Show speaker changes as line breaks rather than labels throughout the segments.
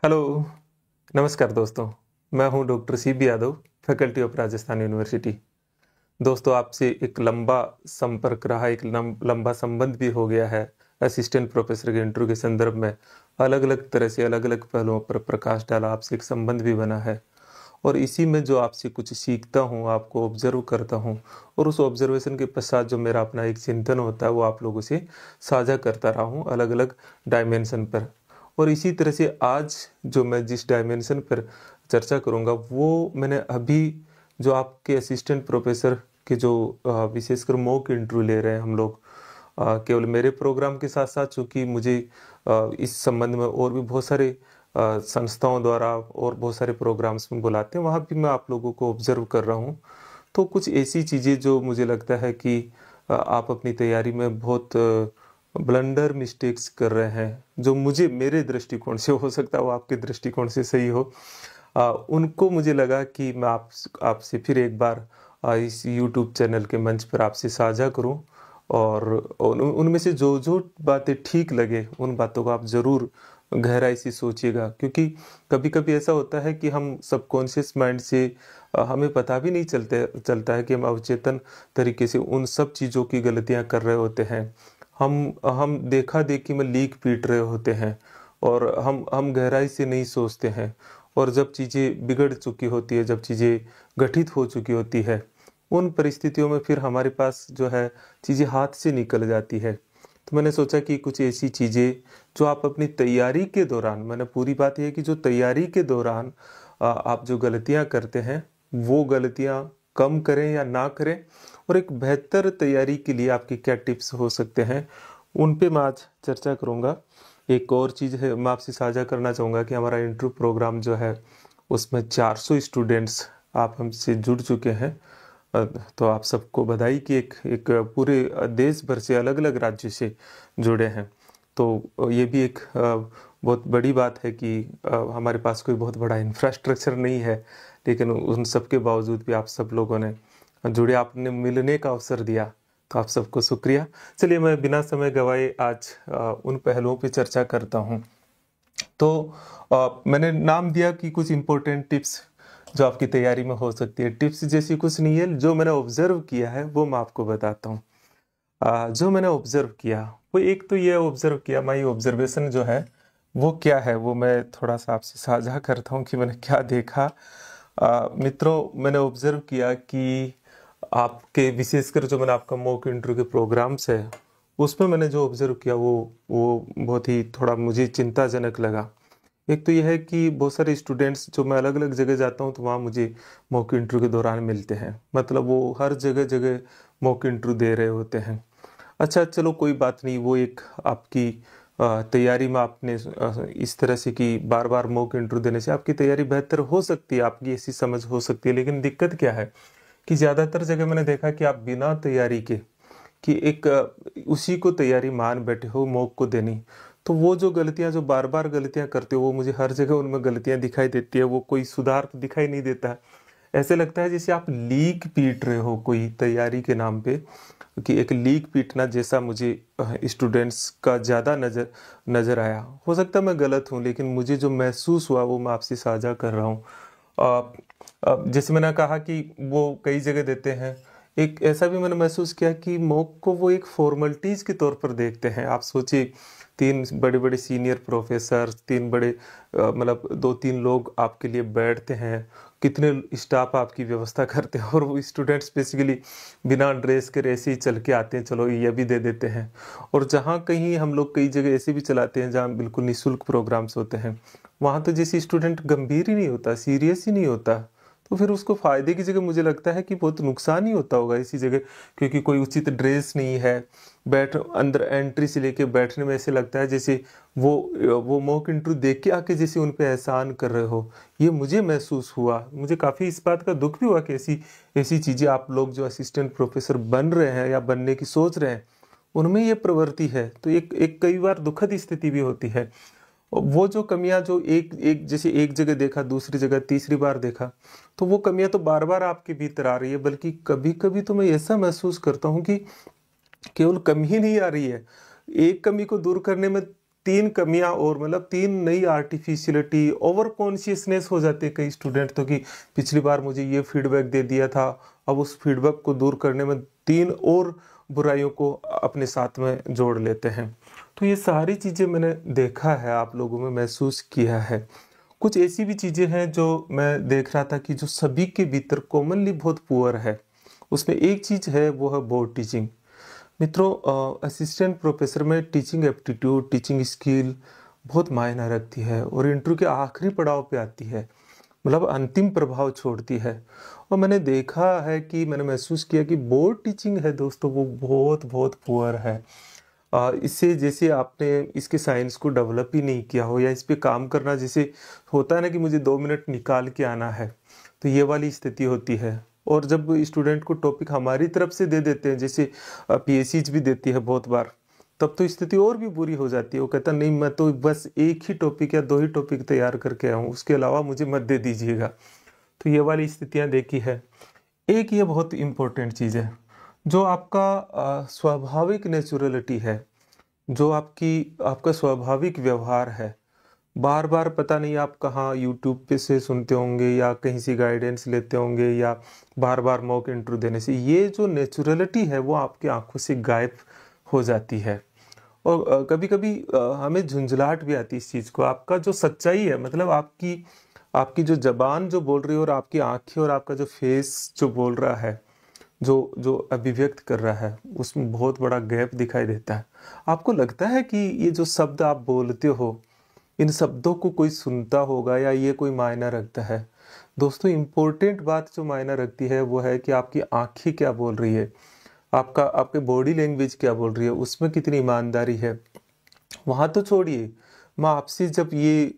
Hello, नमस्कार दोस्तों। मैं हूं doctor C B Yadav, faculty of Rajasthan university. दोस्तों, आपसे एक लंबा संपर्क रहा, एक लंबा संबंध भी हो गया है। असिस्टेंट प्रोफेसर के इंटरव्यू के संदर्भ में अलग अलग तरह से अलग अलग पहलुओं पर प्रकाश डाला, आपसे एक संबंध भी बना है। और इसी में जो आपसे कुछ सीखता हूँ, आपको ऑब्जर्व करता हूँ, और उस ऑब्जर्वेशन के पश्चात जो मेरा अपना एक चिंतन होता है वो आप लोगों से साझा करता रहा हूँ अलग अलग डायमेंशन पर। और इसी तरह से आज जो मैं जिस डायमेंशन पर चर्चा करूँगा वो मैंने अभी जो आपके असिस्टेंट प्रोफेसर के जो विशेषकर मॉक इंटरव्यू ले रहे हैं हम लोग, केवल मेरे प्रोग्राम के साथ साथ, चूँकि मुझे इस संबंध में और भी बहुत सारे संस्थाओं द्वारा और बहुत सारे प्रोग्राम्स में बुलाते हैं, वहाँ भी मैं आप लोगों को ऑब्जर्व कर रहा हूँ। तो कुछ ऐसी चीज़ें जो मुझे लगता है कि आप अपनी तैयारी में बहुत ब्लंडर मिस्टेक्स कर रहे हैं, जो मुझे मेरे दृष्टिकोण से, हो सकता है वो आपके दृष्टिकोण से सही हो, उनको मुझे लगा कि मैं आपसे फिर एक बार इस यूट्यूब चैनल के मंच पर आपसे साझा करूं। और उनमें से जो जो बातें ठीक लगे उन बातों को आप ज़रूर गहराई से सोचिएगा, क्योंकि कभी कभी ऐसा होता है कि हम सबकॉन्शियस माइंड से हमें पता भी नहीं चलता है कि हम अवचेतन तरीके से उन सब चीज़ों की गलतियां कर रहे होते हैं। हम देखा देखी में लीक पीट रहे होते हैं, और हम गहराई से नहीं सोचते हैं। और जब चीज़ें बिगड़ चुकी होती है, जब चीज़ें गठित हो चुकी होती है, उन परिस्थितियों में फिर हमारे पास जो है चीज़ें हाथ से निकल जाती है। तो मैंने सोचा कि कुछ ऐसी चीज़ें जो आप अपनी तैयारी के दौरान, मैंने पूरी बात यह है कि जो तैयारी के दौरान आप जो गलतियां करते हैं वो गलतियां कम करें या ना करें, और एक बेहतर तैयारी के लिए आपके क्या टिप्स हो सकते हैं, उन पे मैं आज चर्चा करूंगा। एक और चीज़ है, मैं आपसे साझा करना चाहूँगा कि हमारा इंटरव्यू प्रोग्राम जो है उसमें 400 स्टूडेंट्स आप हमसे जुड़ चुके हैं। तो आप सबको बधाई कि एक एक पूरे देश भर से अलग अलग राज्य से जुड़े हैं। तो ये भी एक बहुत बड़ी बात है कि हमारे पास कोई बहुत बड़ा इंफ्रास्ट्रक्चर नहीं है, लेकिन उन सब के बावजूद भी आप सब लोगों ने जुड़े, आपने मिलने का अवसर दिया, तो आप सबको शुक्रिया। चलिए, मैं बिना समय गवाए आज उन पहलुओं पे चर्चा करता हूँ। तो मैंने नाम दिया कि कुछ इम्पोर्टेंट टिप्स जो आपकी तैयारी में हो सकती है। टिप्स जैसी कुछ नहीं है, जो मैंने ऑब्जर्व किया है वो मैं आपको बताता हूँ। जो मैंने ऑब्जर्व किया वो, एक तो ये ऑब्जर्व किया, माई ऑब्जर्वेशन जो है वो क्या है, वो मैं थोड़ा सा आपसे साझा करता हूँ कि मैंने क्या देखा। मित्रों, मैंने ऑब्जर्व किया कि आपके विशेषकर जो मैंने आपका मॉक इंटरव्यू के प्रोग्राम्स है उसमें मैंने जो ऑब्जर्व किया वो बहुत ही थोड़ा मुझे चिंताजनक लगा। एक तो यह है कि बहुत सारे स्टूडेंट्स जो, मैं अलग अलग जगह जाता हूँ तो वहाँ मुझे मॉक इंटरव्यू के दौरान मिलते हैं, मतलब वो हर जगह जगह मॉक इंटरव्यू दे रहे होते हैं। अच्छा, चलो कोई बात नहीं, वो एक आपकी तैयारी में आपने इस तरह से कि बार बार मॉक इंटरव्यू देने से आपकी तैयारी बेहतर हो सकती है, आपकी ऐसी समझ हो सकती है। लेकिन दिक्कत क्या है कि ज़्यादातर जगह मैंने देखा कि आप बिना तैयारी के, कि एक उसी को तैयारी मान बैठे हो मॉक को देनी, तो वो जो गलतियां, जो बार बार गलतियां करते हो, वो मुझे हर जगह उनमें गलतियां दिखाई देती है, वो कोई सुधार तो दिखाई नहीं देता। ऐसे लगता है जैसे आप लीक पीट रहे हो कोई तैयारी के नाम पे, कि एक लीक पीटना जैसा मुझे स्टूडेंट्स का ज़्यादा नज़र नज़र आया। हो सकता है मैं गलत हूँ, लेकिन मुझे जो महसूस हुआ वो मैं आपसे साझा कर रहा हूँ। जैसे मैंने कहा कि वो कई जगह देते हैं, एक ऐसा भी मैंने महसूस किया कि मॉक को वो एक फॉर्मेलिटीज के तौर पर देखते हैं। आप सोचिए, तीन बड़े बड़े सीनियर प्रोफेसर, तीन बड़े मतलब दो तीन लोग आपके लिए बैठते हैं, कितने स्टाफ आपकी व्यवस्था करते हैं, और वो स्टूडेंट्स बेसिकली बिना ड्रेस के ऐसे ही चल के आते हैं, चलो ये भी दे देते हैं। और जहाँ कहीं हम लोग कई जगह ऐसे भी चलाते हैं जहाँ बिल्कुल निःशुल्क प्रोग्राम्स होते हैं, वहाँ तो जैसे स्टूडेंट गंभीर ही नहीं होता, सीरियस ही नहीं होता, तो फिर उसको फायदे की जगह मुझे लगता है कि बहुत नुकसान ही होता होगा इसी जगह, क्योंकि कोई उचित ड्रेस नहीं है, बैठ अंदर एंट्री से लेके बैठने में ऐसे लगता है जैसे वो मॉक इंटरव्यू देख के आके जैसे उन पे एहसान कर रहे हो। ये मुझे महसूस हुआ, मुझे काफ़ी इस बात का दुख भी हुआ कि ऐसी ऐसी चीज़ें आप लोग जो असिस्टेंट प्रोफेसर बन रहे हैं या बनने की सोच रहे हैं उनमें ये प्रवृत्ति है। तो एक एक कई बार दुखद स्थिति भी होती है। वो जो कमियां जो एक एक जैसे एक जगह देखा, दूसरी जगह, तीसरी बार देखा, तो वो कमियां तो बार बार आपके भीतर आ रही है, बल्कि कभी कभी तो मैं ऐसा महसूस करता हूँ कि केवल कमी ही नहीं आ रही है, एक कमी को दूर करने में तीन कमियां और मतलब तीन नई आर्टिफिशियलिटी, ओवर कॉन्शियसनेस हो जाते हैं कई स्टूडेंट तो, कि पिछली बार मुझे ये फीडबैक दे दिया था, अब उस फीडबैक को दूर करने में तीन और बुराइयों को अपने साथ में जोड़ लेते हैं। तो ये सारी चीज़ें मैंने देखा है, आप लोगों में महसूस किया है। कुछ ऐसी भी चीज़ें हैं जो मैं देख रहा था कि जो सभी के भीतर कॉमनली बहुत पुअर है। उसमें एक चीज़ है, वो है बोर्ड टीचिंग। मित्रों, असिस्टेंट प्रोफेसर में टीचिंग एप्टीट्यूड, टीचिंग स्किल बहुत मायने रखती है और इंटरव्यू के आखिरी पड़ाव पे आती है, मतलब अंतिम प्रभाव छोड़ती है। और मैंने देखा है कि मैंने महसूस किया कि बोर्ड टीचिंग है दोस्तों, वो बहुत बहुत पुअर है। इससे जैसे आपने इसके साइंस को डेवलप ही नहीं किया हो, या इस पे काम करना जैसे होता है ना कि मुझे 2 मिनट निकाल के आना है, तो ये वाली स्थिति होती है। और जब स्टूडेंट को टॉपिक हमारी तरफ से दे देते हैं, जैसे पीएससीज भी देती है बहुत बार, तब तो स्थिति और भी बुरी हो जाती है। वो कहता नहीं, मैं तो बस एक ही टॉपिक या 2 ही टॉपिक तैयार करके आऊँ, उसके अलावा मुझे मत दे दीजिएगा। तो ये वाली स्थितियाँ देखी है। एक ये बहुत इम्पोर्टेंट चीज़ है, जो आपका स्वाभाविक नेचुरलिटी है, जो आपका स्वाभाविक व्यवहार है। बार बार पता नहीं आप कहाँ यूट्यूब पे से सुनते होंगे या कहीं से गाइडेंस लेते होंगे, या बार बार मॉक इंटरव्यू देने से ये जो नेचुरलिटी है वो आपकी आंखों से गायब हो जाती है। और कभी कभी हमें झुंझलाहट भी आती है इस चीज़ को। आपका जो सच्चाई है, मतलब आपकी आपकी जो जबान जो बोल रही है और आपकी आंखें और आपका जो फेस जो बोल रहा है, जो जो अभिव्यक्त कर रहा है, उसमें बहुत बड़ा गैप दिखाई देता है। आपको लगता है कि ये जो शब्द आप बोलते हो, इन शब्दों को कोई सुनता होगा या ये कोई मायना रखता है? दोस्तों, इम्पोर्टेंट बात जो मायना रखती है वो है कि आपकी आंखें क्या बोल रही है, आपके बॉडी लैंग्वेज क्या बोल रही है, उसमें कितनी ईमानदारी है। वहाँ तो छोड़िए, मैं आपसे जब ये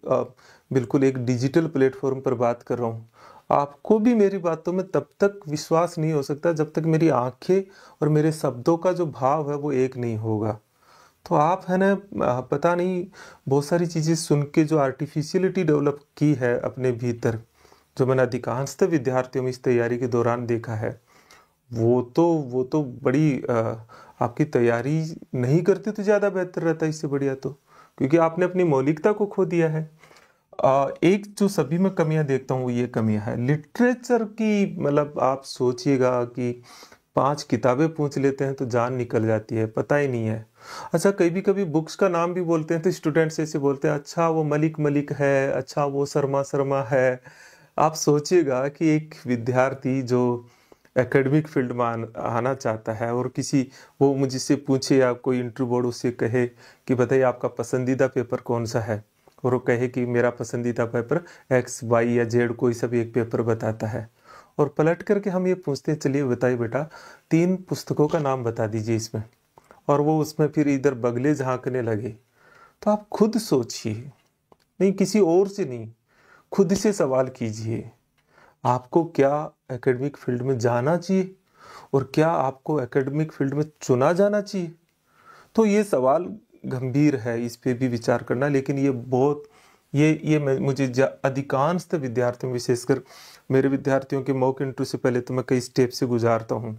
बिल्कुल एक डिजिटल प्लेटफॉर्म पर बात कर रहा हूँ, आपको भी मेरी बातों में तब तक विश्वास नहीं हो सकता जब तक मेरी आंखें और मेरे शब्दों का जो भाव है वो एक नहीं होगा। तो आप है ना, पता नहीं, बहुत सारी चीज़ें सुन के जो आर्टिफिशियलिटी डेवलप की है अपने भीतर, जो मैंने अधिकांशतः विद्यार्थियों में इस तैयारी के दौरान देखा है, वो तो बड़ी आपकी तैयारी नहीं करते तो ज़्यादा बेहतर रहता है इससे बढ़िया तो, क्योंकि आपने अपनी मौलिकता को खो दिया है। एक जो सभी में कमियां देखता हूँ वो ये कमियां है लिटरेचर की। मतलब आप सोचिएगा कि 5 किताबें पूछ लेते हैं तो जान निकल जाती है, पता ही नहीं है। अच्छा, कभी कभी बुक्स का नाम भी बोलते हैं तो स्टूडेंट्स ऐसे बोलते हैं, अच्छा वो मलिक मलिक है, अच्छा वो शर्मा शर्मा है। आप सोचिएगा कि एक विद्यार्थी जो एकेडमिक फील्ड में आना चाहता है और किसी वो मुझसे पूछे या कोई इंटरव्यू बोर्ड उससे कहे कि बताइए आपका पसंदीदा पेपर कौन सा है, और वो कहे कि मेरा पसंदीदा पेपर एक्स वाई या जेड कोई सा भी एक पेपर बताता है, और पलट करके हम ये पूछते हैं चलिए बताइए बेटा 3 पुस्तकों का नाम बता दीजिए इसमें, और वो उसमें फिर इधर बगले झांकने लगे। तो आप खुद सोचिए, नहीं किसी और से नहीं, खुद से सवाल कीजिए, आपको क्या एकेडमिक फील्ड में जाना चाहिए और क्या आपको एकेडमिक फील्ड में चुना जाना चाहिए? तो ये सवाल गंभीर है, इस पे भी विचार करना। लेकिन ये बहुत मुझे अधिकांश विद्यार्थियों, विशेषकर मेरे विद्यार्थियों के मॉक इंटरव्यू से पहले तो मैं कई स्टेप से गुजारता हूँ,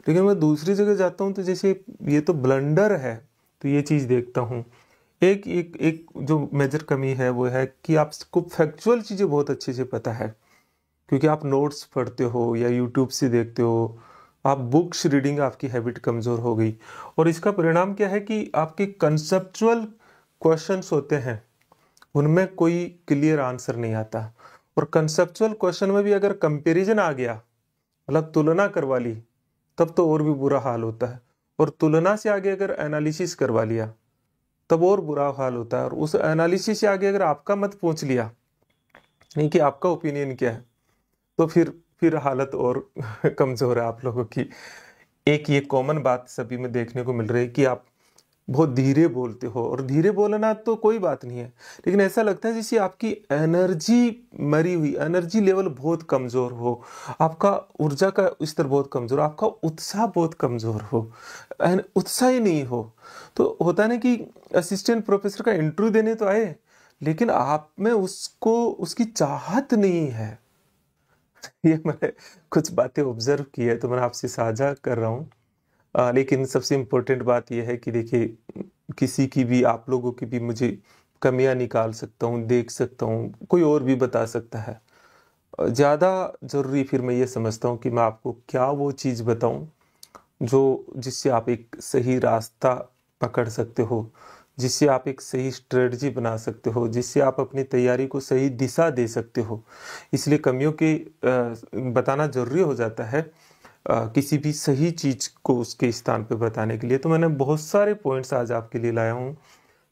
लेकिन मैं दूसरी जगह जाता हूँ तो जैसे ये तो ब्लंडर है, तो ये चीज़ देखता हूँ। एक एक एक जो मेजर कमी है वो है कि आपको फैक्चुअल चीज़ें बहुत अच्छे से पता है, क्योंकि आप नोट्स पढ़ते हो या यूट्यूब से देखते हो, आप बुक्स रीडिंग, आपकी हैबिट कमज़ोर हो गई। और इसका परिणाम क्या है कि आपके कंसेप्चुअल क्वेश्चंस होते हैं, उनमें कोई क्लियर आंसर नहीं आता। और कंसेप्चुअल क्वेश्चन में भी अगर कंपैरिजन आ गया, मतलब तुलना करवा ली, तब तो और भी बुरा हाल होता है। और तुलना से आगे अगर एनालिसिस करवा लिया तब और बुरा हाल होता है। और उस एनालिसिस से आगे अगर आपका मत पूछ लिया, नहीं कि आपका ओपिनियन क्या है, तो फिर हालत और कमजोर है आप लोगों की। एक ये कॉमन बात सभी में देखने को मिल रही है कि आप बहुत धीरे बोलते हो, और धीरे बोलना तो कोई बात नहीं है, लेकिन ऐसा लगता है जैसे आपकी एनर्जी मरी हुई, एनर्जी लेवल बहुत कमजोर हो, आपका ऊर्जा का स्तर बहुत कमजोर, आपका उत्साह बहुत कमजोर हो, उत्साह ही नहीं हो। तो होता है ना कि असिस्टेंट प्रोफेसर का इंटरव्यू देने तो आए, लेकिन आप में उसको उसकी चाहत नहीं है। ये मैंने कुछ बातें ऑब्जर्व की है तो मैंने आपसे साझा कर रहा हूँ। लेकिन सबसे इम्पोर्टेंट बात यह है कि देखिए, किसी की भी, आप लोगों की भी मुझे कमियां निकाल सकता हूँ, देख सकता हूँ, कोई और भी बता सकता है। ज़्यादा ज़रूरी फिर मैं ये समझता हूँ कि मैं आपको क्या वो चीज़ बताऊँ जो जिससे आप एक सही रास्ता पकड़ सकते हो, जिससे आप एक सही स्ट्रेटजी बना सकते हो, जिससे आप अपनी तैयारी को सही दिशा दे सकते हो। इसलिए कमियों के बताना ज़रूरी हो जाता है किसी भी सही चीज़ को उसके स्थान पे बताने के लिए। तो मैंने बहुत सारे पॉइंट्स आज आपके लिए लाया हूँ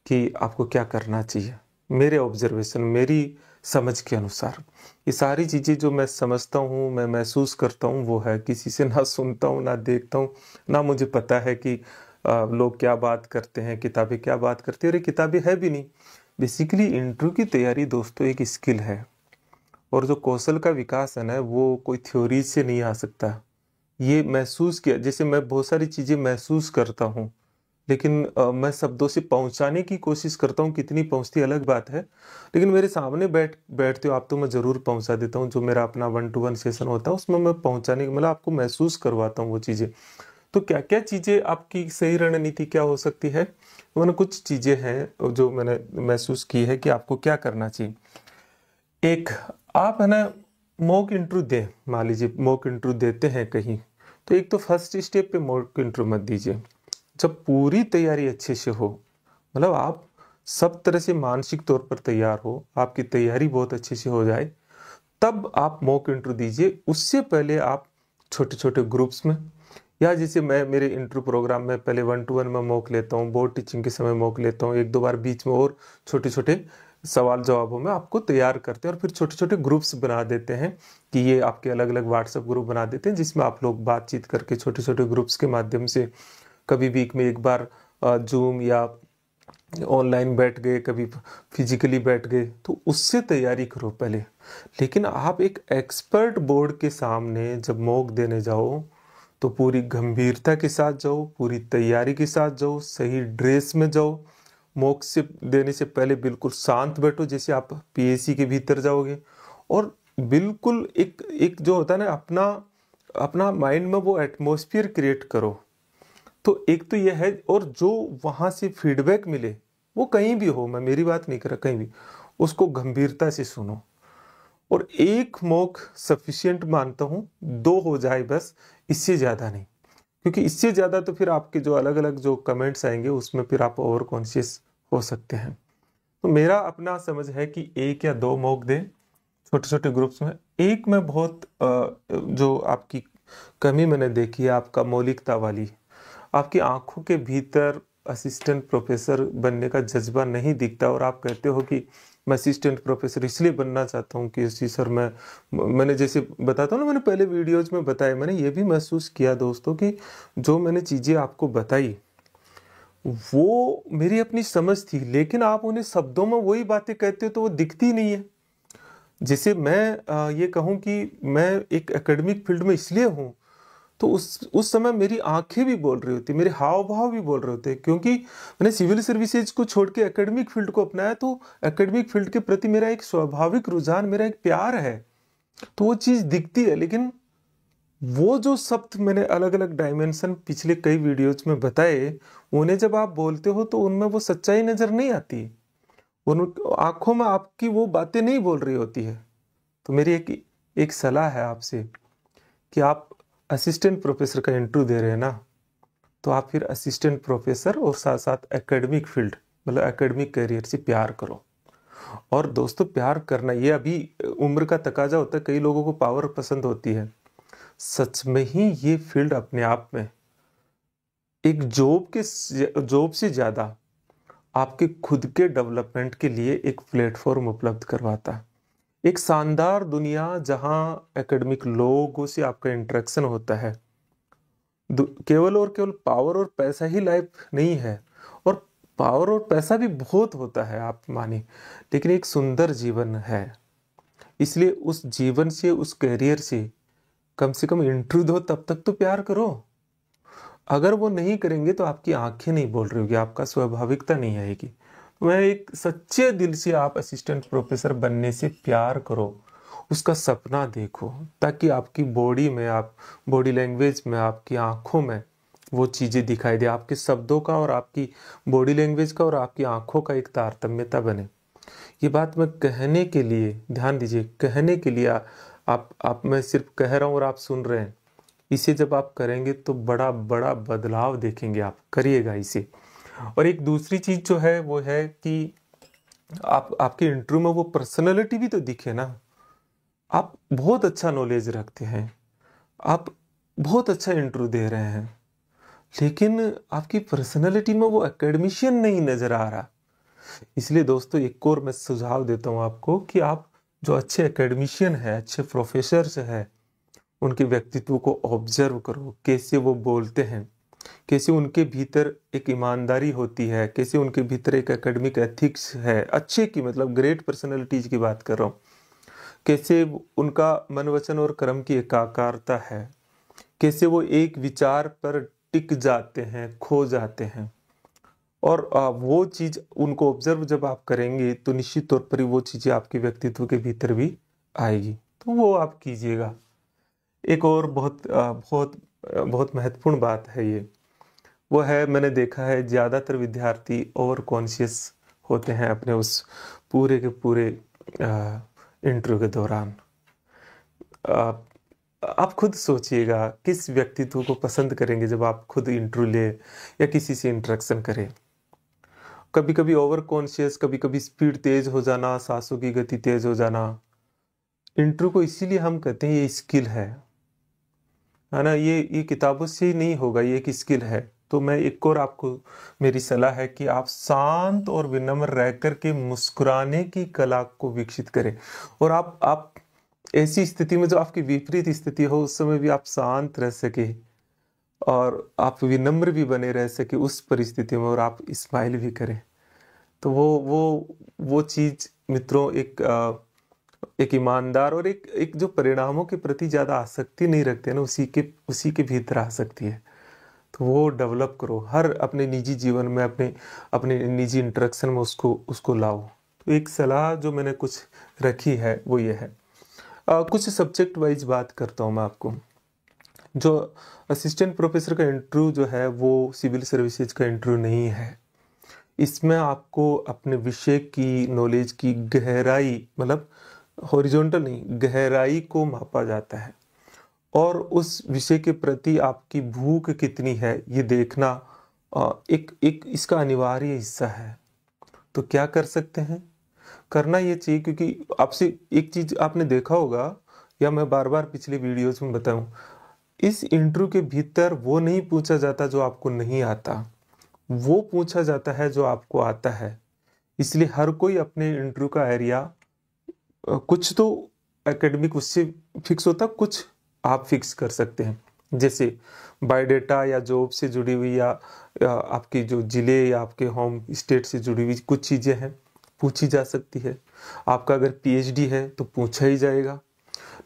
कि आपको क्या करना चाहिए। मेरे ऑब्जर्वेशन, मेरी समझ के अनुसार ये सारी चीज़ें जो मैं समझता हूँ, मैं महसूस करता हूँ, वो है, किसी से ना सुनता हूँ ना देखता हूँ, ना मुझे पता है कि लोग क्या बात करते हैं, किताबें क्या बात करती है, और ये किताबें है भी नहीं। बेसिकली इंटरव्यू की तैयारी दोस्तों एक स्किल है, और जो कौशल का विकास है ना, वो कोई थ्योरी से नहीं आ सकता। ये महसूस किया, जैसे मैं बहुत सारी चीज़ें महसूस करता हूँ, लेकिन मैं शब्दों से पहुंचाने की कोशिश करता हूँ, कितनी पहुंचती अलग बात है। लेकिन मेरे सामने बैठते हो आप तो मैं ज़रूर पहुंचा देता हूँ। जो मेरा अपना 1-to-1 सेशन होता है उसमें मैं पहुंचाने मतलब आपको महसूस करवाता हूँ वो चीज़ें। तो क्या क्या चीज़ें आपकी सही रणनीति क्या हो सकती है, मैंने कुछ चीज़ें हैं जो मैंने महसूस की है कि आपको क्या करना चाहिए। एक, आप है ना मॉक इंटरव्यू दें, मान लीजिए मॉक इंटरव्यू देते हैं कहीं, तो एक तो फर्स्ट स्टेप पे मॉक इंटरव्यू मत दीजिए। जब पूरी तैयारी अच्छे से हो, मतलब आप सब तरह से मानसिक तौर पर तैयार हो, आपकी तैयारी बहुत अच्छे से हो जाए, तब आप मॉक इंटरव्यू दीजिए। उससे पहले आप छोटे छोटे ग्रुप्स में, या जैसे मैं मेरे इंटरव्यू प्रोग्राम में पहले 1-to-1 में मॉक लेता हूँ, बोर्ड टीचिंग के समय मॉक लेता हूँ, 1-2 बार बीच में और छोटे छोटे सवाल जवाबों में आपको तैयार करते हैं, और फिर छोटे छोटे ग्रुप्स बना देते हैं कि ये आपके अलग अलग व्हाट्सएप ग्रुप बना देते हैं, जिसमें आप लोग बातचीत करके छोटे छोटे ग्रुप्स के माध्यम से कभी वीक में एक बार जूम या ऑनलाइन बैठ गए, कभी फिजिकली बैठ गए, तो उससे तैयारी करो पहले। लेकिन आप एक एक्सपर्ट बोर्ड के सामने जब मॉक देने जाओ, तो पूरी गंभीरता के साथ जाओ, पूरी तैयारी के साथ जाओ, सही ड्रेस में जाओ। मॉक से देने से पहले बिल्कुल शांत बैठो, जैसे आप पीएससी के भीतर जाओगे, और बिल्कुल एक एक जो होता है ना, अपना अपना माइंड में वो एटमॉस्फेयर क्रिएट करो। तो एक तो यह है, और जो वहां से फीडबैक मिले, वो कहीं भी हो, मैं मेरी बात नहीं कर रहा, कहीं भी उसको गंभीरता से सुनो। और एक मॉक सफिशिएंट मानता हूँ, 2 हो जाए बस, इससे ज्यादा नहीं। क्योंकि इससे ज्यादा तो फिर आपके जो अलग अलग जो कमेंट्स आएंगे उसमें फिर आप ओवर कॉन्शियस हो सकते हैं। तो मेरा अपना समझ है कि 1 या 2 मॉक दें छोटे छोटे ग्रुप्स में। एक में बहुत जो आपकी कमी मैंने देखी है, आपका मौलिकता वाली, आपकी आंखों के भीतर असिस्टेंट प्रोफेसर बनने का जज्बा नहीं दिखता, और आप कहते हो कि मैं असिस्टेंट प्रोफेसर इसलिए बनना चाहता हूँ कि जी सर, मैंने जैसे बताता हूँ ना, मैंने पहले वीडियोज में बताया, मैंने ये भी महसूस किया दोस्तों कि जो मैंने चीज़ें आपको बताई वो मेरी अपनी समझ थी, लेकिन आप उन्हें शब्दों में वही बातें कहते हो तो वो दिखती नहीं है। जैसे मैं ये कहूँ कि मैं एक एकेडमिक फील्ड में इसलिए हूँ, तो उस समय मेरी आंखें भी बोल रही होती, मेरे हाव भाव भी बोल रहे होते, क्योंकि मैंने सिविल सर्विसेज को छोड़ के एकेडमिक फील्ड को अपनाया। तो एकेडमिक फील्ड के प्रति मेरा एक स्वाभाविक रुझान, मेरा एक प्यार है, तो वो चीज़ दिखती है। लेकिन वो जो शब्द मैंने अलग अलग डायमेंशन पिछले कई वीडियोज में बताए, उन्हें जब आप बोलते हो तो उनमें वो सच्चाई नजर नहीं आती, उन आंखों में आपकी वो बातें नहीं बोल रही होती है। तो मेरी एक सलाह है आपसे कि आप असिस्टेंट प्रोफेसर का इंटरव्यू दे रहे हैं ना, तो आप फिर असिस्टेंट प्रोफेसर और साथ साथ एकेडमिक फील्ड, मतलब एकेडमिक करियर से प्यार करो। और दोस्तों, प्यार करना ये अभी उम्र का तकाजा होता है, कई लोगों को पावर पसंद होती है। सच में ही ये फील्ड अपने आप में एक जॉब से ज्यादा आपके खुद के डेवलपमेंट के लिए एक प्लेटफॉर्म उपलब्ध करवाता है। एक शानदार दुनिया जहां एकेडमिक लोगों से आपका इंटरेक्शन होता है। केवल और केवल पावर और पैसा ही लाइफ नहीं है, और पावर और पैसा भी बहुत होता है आप माने, लेकिन एक सुंदर जीवन है। इसलिए उस जीवन से, उस करियर से कम इंटरव्यू दो, तब तक तो प्यार करो। अगर वो नहीं करेंगे तो आपकी आंखें नहीं बोल रही होगी, आपका स्वाभाविकता नहीं आएगी। तो मैं एक सच्चे दिल से आप असिस्टेंट प्रोफेसर बनने से प्यार करो, उसका सपना देखो, ताकि आपकी बॉडी में, आप बॉडी लैंग्वेज में, आपकी आंखों में वो चीज़ें दिखाई दे, आपके शब्दों का और आपकी बॉडी लैंग्वेज का और आपकी आंखों का एक तारतम्यता बने। ये बात मैं कहने के लिए, ध्यान दीजिए, कहने के लिए आप मैं सिर्फ कह रहा हूँ और आप सुन रहे हैं। इसे जब आप करेंगे तो बड़ा बड़ा बदलाव देखेंगे, आप करिएगा इसे। और एक दूसरी चीज जो है वो है कि आपके इंटरव्यू में वो पर्सनैलिटी भी तो दिखे ना। आप बहुत अच्छा नॉलेज रखते हैं, आप बहुत अच्छा इंटरव्यू दे रहे हैं, लेकिन आपकी पर्सनैलिटी में वो एकेडमिशियन नहीं नजर आ रहा। इसलिए दोस्तों एक और मैं सुझाव देता हूँ आपको कि आप जो अच्छे एकेडमिशियन हैं, अच्छे प्रोफेसर्स हैं, उनके व्यक्तित्व को ऑब्जर्व करो, कैसे वो बोलते हैं, कैसे उनके भीतर एक ईमानदारी होती है, कैसे उनके भीतर एक एकेडमिक एथिक्स है, अच्छे की मतलब ग्रेट पर्सनैलिटीज की बात कर रहा हूँ, कैसे उनका मन वचन और कर्म की एकाकारता है, कैसे वो एक विचार पर टिक जाते हैं, खो जाते हैं। और वो चीज उनको ऑब्जर्व जब आप करेंगे तो निश्चित तौर पर वो चीजें आपके व्यक्तित्व के भीतर भी आएगी, तो वो आप कीजिएगा। एक और बहुत महत्वपूर्ण बात है ये, वो है, मैंने देखा है ज़्यादातर विद्यार्थी ओवर कॉन्शियस होते हैं अपने उस पूरे के पूरे इंटरव्यू के दौरान। आप खुद सोचिएगा किस व्यक्तित्व को पसंद करेंगे जब आप खुद इंटरव्यू ले या किसी से इंटरेक्शन करें। कभी कभी ओवर कॉन्शियस, कभी कभी स्पीड तेज हो जाना, सांसों की गति तेज हो जाना। इंटरव्यू को इसीलिए हम कहते हैं ये स्किल है ना, ये किताबों से ही नहीं होगा, ये एक स्किल है। तो मैं एक और आपको मेरी सलाह है कि आप शांत और विनम्र रह कर के मुस्कुराने की कला को विकसित करें। और आप ऐसी स्थिति में जो आपकी विपरीत स्थिति हो उस समय भी आप शांत रह सके और आप विनम्र भी बने रह सके उस परिस्थिति में, और आप स्माइल भी करें। तो वो चीज मित्रों एक ईमानदार और एक जो परिणामों के प्रति ज्यादा आसक्ति नहीं रखते हैं ना, उसी के भीतर आ सकती है। तो वो डेवलप करो हर अपने निजी जीवन में, अपने निजी इंटरेक्शन में उसको लाओ। तो एक सलाह जो मैंने कुछ रखी है वो ये है। कुछ सब्जेक्ट वाइज बात करता हूँ मैं आपको। जो असिस्टेंट प्रोफेसर का इंटरव्यू जो है वो सिविल सर्विसेज का इंटरव्यू नहीं है। इसमें आपको अपने विषय की नॉलेज की गहराई, मतलब हॉरिजॉन्टल नहीं, गहराई को मापा जाता है, और उस विषय के प्रति आपकी भूख कितनी है ये देखना एक इसका अनिवार्य हिस्सा है। तो क्या कर सकते हैं, करना ये चाहिए, क्योंकि आपसे एक चीज आपने देखा होगा या मैं बार बार पिछले वीडियोस में बताऊं, इस इंटरव्यू के भीतर वो नहीं पूछा जाता जो आपको नहीं आता, वो पूछा जाता है जो आपको आता है। इसलिए हर कोई अपने इंटरव्यू का एरिया कुछ तो एकेडमिक उससे फिक्स होता, कुछ आप फिक्स कर सकते हैं। जैसे बायोडेटा या जॉब से जुड़ी हुई या आपकी जो जिले या आपके होम स्टेट से जुड़ी हुई कुछ चीज़ें हैं पूछी जा सकती है। आपका अगर पीएचडी है तो पूछा ही जाएगा।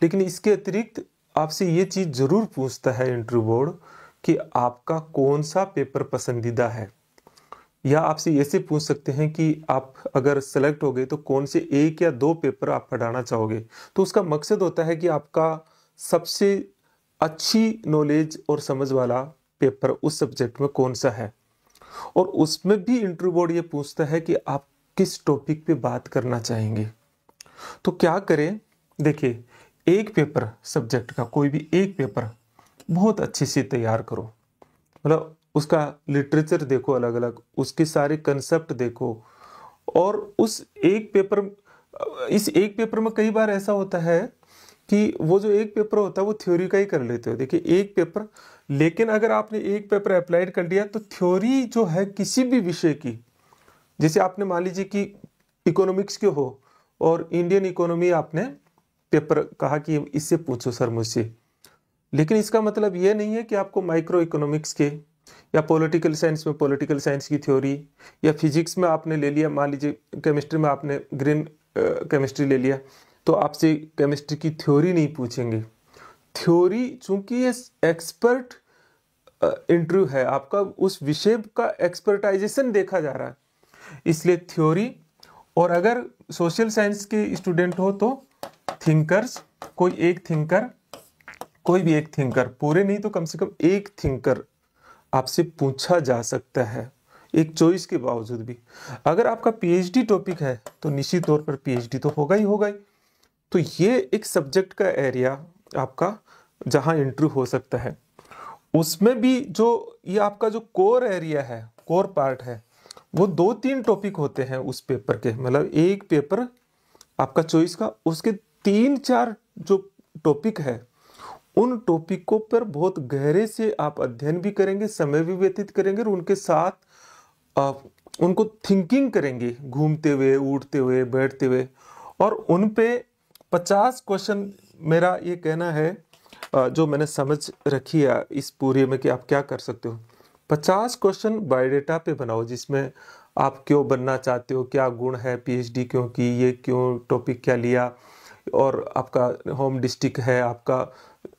लेकिन इसके अतिरिक्त आपसे ये चीज़ ज़रूर पूछता है इंटरव्यू बोर्ड कि आपका कौन सा पेपर पसंदीदा है, या आपसे ऐसे पूछ सकते हैं कि आप अगर सेलेक्ट हो गए तो कौन से 1 या 2 पेपर आप पढ़ाना चाहोगे। तो उसका मकसद होता है कि आपका सबसे अच्छी नॉलेज और समझ वाला पेपर उस सब्जेक्ट में कौन सा है। और उसमें भी इंटरव्यू बोर्ड ये पूछता है कि आप किस टॉपिक पे बात करना चाहेंगे। तो क्या करें, देखिए, एक पेपर सब्जेक्ट का कोई भी एक पेपर बहुत अच्छे से तैयार करो, मतलब उसका लिटरेचर देखो अलग अलग, उसके सारे कंसेप्ट देखो। और उस एक पेपर, इस एक पेपर में कई बार ऐसा होता है कि वो जो एक पेपर होता है वो थ्योरी का ही कर लेते हो। देखिए एक पेपर, लेकिन अगर आपने एक पेपर अप्लाइड कर लिया तो थ्योरी जो है किसी भी विषय की, जैसे आपने मान लीजिए कि इकोनॉमिक्स के हो और इंडियन इकोनॉमी आपने पेपर कहा कि इससे पूछो सर मुझसे, लेकिन इसका मतलब ये नहीं है कि आपको माइक्रो इकोनॉमिक्स के या पॉलिटिकल साइंस में पॉलिटिकल साइंस की थ्योरी, या फिजिक्स में आपने ले लिया, मान लीजिए केमिस्ट्री में आपने ग्रीन केमिस्ट्री ले लिया, तो आपसे केमिस्ट्री की थ्योरी नहीं पूछेंगे। थ्योरी, चूंकि ये एक्सपर्ट इंटरव्यू है, आपका उस विषय का एक्सपर्टाइजेशन देखा जा रहा है, इसलिए थ्योरी। और अगर सोशल साइंस के स्टूडेंट हो तो थिंकर्स, कोई भी एक थिंकर, पूरे नहीं तो कम से कम एक थिंकर आपसे पूछा जा सकता है, एक चॉइस के बावजूद भी। अगर आपका पीएचडी टॉपिक है तो निश्चित तौर पर पीएचडी तो होगा ही होगा ही। तो ये एक सब्जेक्ट का एरिया आपका जहां इंटरव्यू हो सकता है, उसमें भी जो ये आपका जो कोर एरिया है, कोर पार्ट है, वो 2-3 टॉपिक होते हैं उस पेपर के। मतलब एक पेपर आपका चॉइस का, उसके 3-4 जो टॉपिक है, उन टॉपिकों पर बहुत गहरे से आप अध्ययन भी करेंगे, समय भी व्यतीत करेंगे और उनके साथ आप उनको थिंकिंग करेंगे, घूमते हुए, उठते हुए, बैठते हुए। और उन पे 50 क्वेश्चन, मेरा ये कहना है जो मैंने समझ रखी है इस पूरे में कि आप क्या कर सकते हो, 50 क्वेश्चन बायोडेटा पे बनाओ, जिसमें आप क्यों बनना चाहते हो, क्या गुण है, पीएचडी क्यों की, ये क्यों टॉपिक क्या लिया, और आपका होम डिस्ट्रिक्ट है, आपका